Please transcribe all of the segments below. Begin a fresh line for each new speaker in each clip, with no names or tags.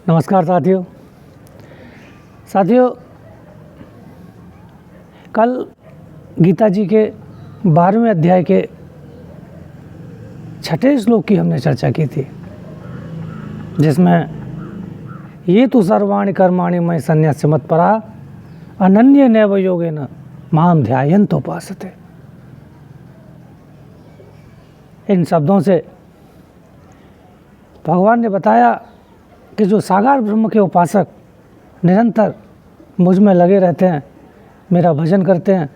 नमस्कार साथियों, कल गीता जी के 12वें अध्याय के 6ठे श्लोक की हमने चर्चा की थी, जिसमें ये तो सर्वाणि कर्माणि मयि सन्न्यस्य मत्परा अनन्य नैव योगेन माम ध्यायन्तो उपासते। इन शब्दों से भगवान ने बताया कि जो साकार ब्रह्म के उपासक निरंतर मुझ में लगे रहते हैं, मेरा भजन करते हैं,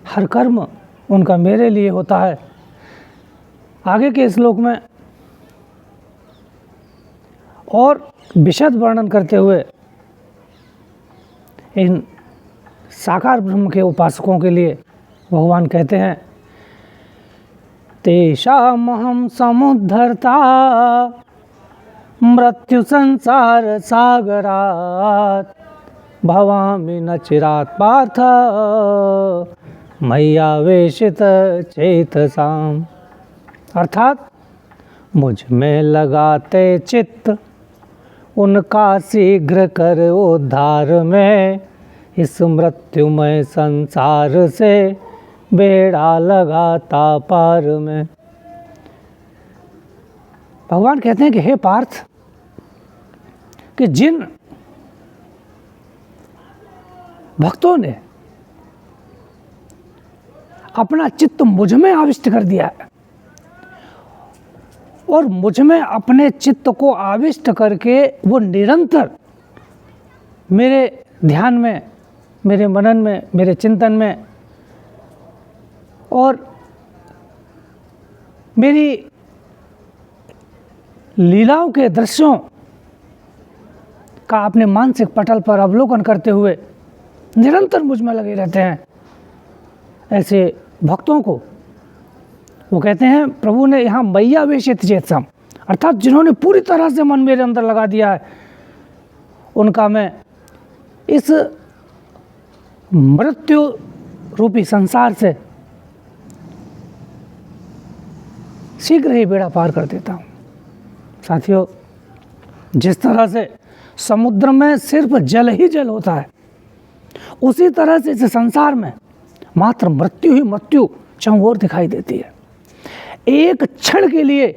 हर कर्म उनका मेरे लिए होता है। आगे के श्लोक में और विशद वर्णन करते हुए इन साकार ब्रह्म के उपासकों के लिए भगवान कहते हैं, तेषामहं समुद्धर्ता मृत्यु संसार सागरात् भवामि न चिरात् पार्थ मय्यावेशित चेतसाम्। अर्थात मुझ में लगाते चित्त उनका शीघ्र कर उद्धार में, इस मृत्युमय संसार से बेड़ा लगाता पार में। भगवान कहते हैं कि हे पार्थ, कि जिन भक्तों ने अपना चित्त मुझ में आविष्ट कर दिया है और मुझ में अपने चित्त को आविष्ट करके वो निरंतर मेरे ध्यान में, मेरे मनन में, मेरे चिंतन में और मेरी लीलाओं के दृश्यों का अपने मानसिक पटल पर अवलोकन करते हुए निरंतर मुझ में लगे रहते हैं, ऐसे भक्तों को वो कहते हैं, प्रभु ने यहाँ मय्यावेशित चेतसम, अर्थात जिन्होंने पूरी तरह से मन मेरे अंदर लगा दिया है, उनका मैं इस मृत्यु रूपी संसार से शीघ्र ही बेड़ा पार कर देता हूँ। साथियों, जिस तरह से समुद्र में सिर्फ जल ही जल होता है, उसी तरह से इस संसार में मात्र मृत्यु ही मृत्यु चारों ओर दिखाई देती है। एक क्षण के लिए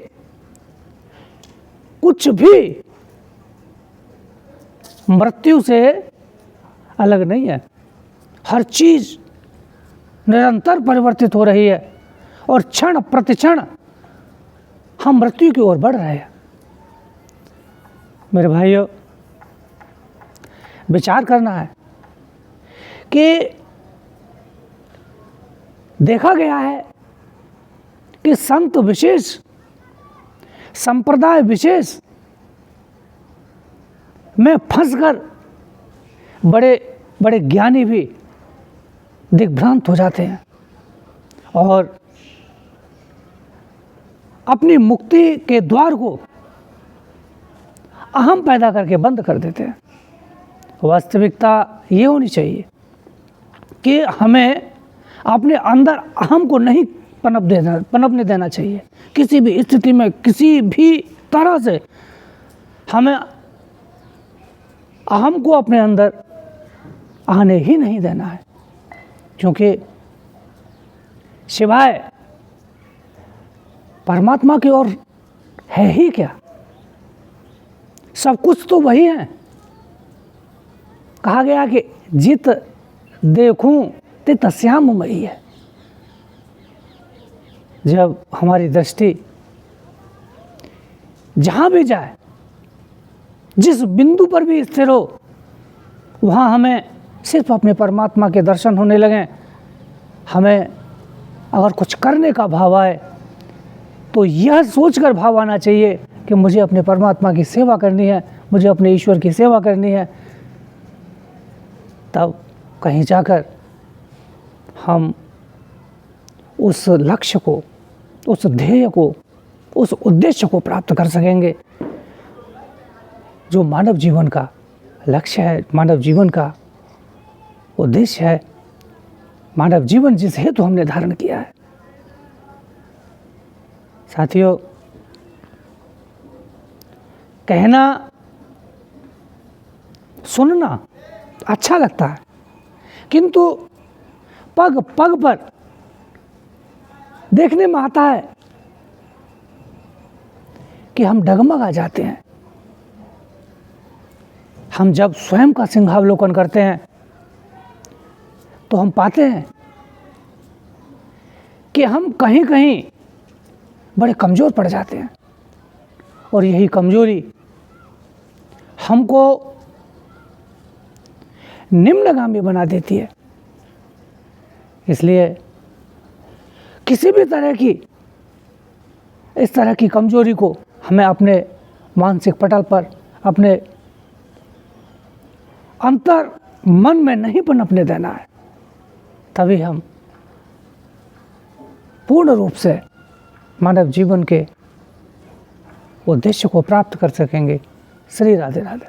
कुछ भी मृत्यु से अलग नहीं है। हर चीज निरंतर परिवर्तित हो रही है और क्षण प्रतिक्षण हम मृत्यु की ओर बढ़ रहे हैं। मेरे भाइयों, विचार करना है कि देखा गया है कि संत विशेष, संप्रदाय विशेष में फंसकर बड़े बड़े ज्ञानी भी दिग्भ्रांत हो जाते हैं और अपनी मुक्ति के द्वार को अहम पैदा करके बंद कर देते हैं। वास्तविकता ये होनी चाहिए कि हमें अपने अंदर अहम को नहीं पनपने देना चाहिए। किसी भी स्थिति में, किसी भी तरह से हमें अहम को अपने अंदर आने ही नहीं देना है, क्योंकि सिवाय परमात्मा की ओर है ही क्या? सब कुछ तो वही है। कहा गया कि जित देखूं तित श्याममयी है। जब हमारी दृष्टि जहां भी जाए, जिस बिंदु पर भी स्थिर हो, वहां हमें सिर्फ अपने परमात्मा के दर्शन होने लगे। हमें अगर कुछ करने का भाव आए तो यह सोचकर भाव आना चाहिए कि मुझे अपने परमात्मा की सेवा करनी है, मुझे अपने ईश्वर की सेवा करनी है। तब कहीं जाकर हम उस लक्ष्य को, उस ध्येय को, उस उद्देश्य को प्राप्त कर सकेंगे जो मानव जीवन का लक्ष्य है, मानव जीवन का उद्देश्य है, मानव जीवन जिस हेतु हमने धारण किया है। साथियों, कहना सुनना अच्छा लगता है, किंतु पग पग पर देखने में आता है कि हम डगमगा जाते हैं। हम जब स्वयं का सिंहावलोकन करते हैं तो हम पाते हैं कि हम कहीं कहीं बड़े कमज़ोर पड़ जाते हैं, और यही कमज़ोरी हमको निम्नगामी बना देती है। इसलिए किसी भी तरह की इस तरह की कमज़ोरी को हमें अपने मानसिक पटल पर, अपने अंतर मन में नहीं पनपने देना है। तभी हम पूर्ण रूप से मानव जीवन के उद्देश्य को प्राप्त कर सकेंगे। श्री राधे राधे।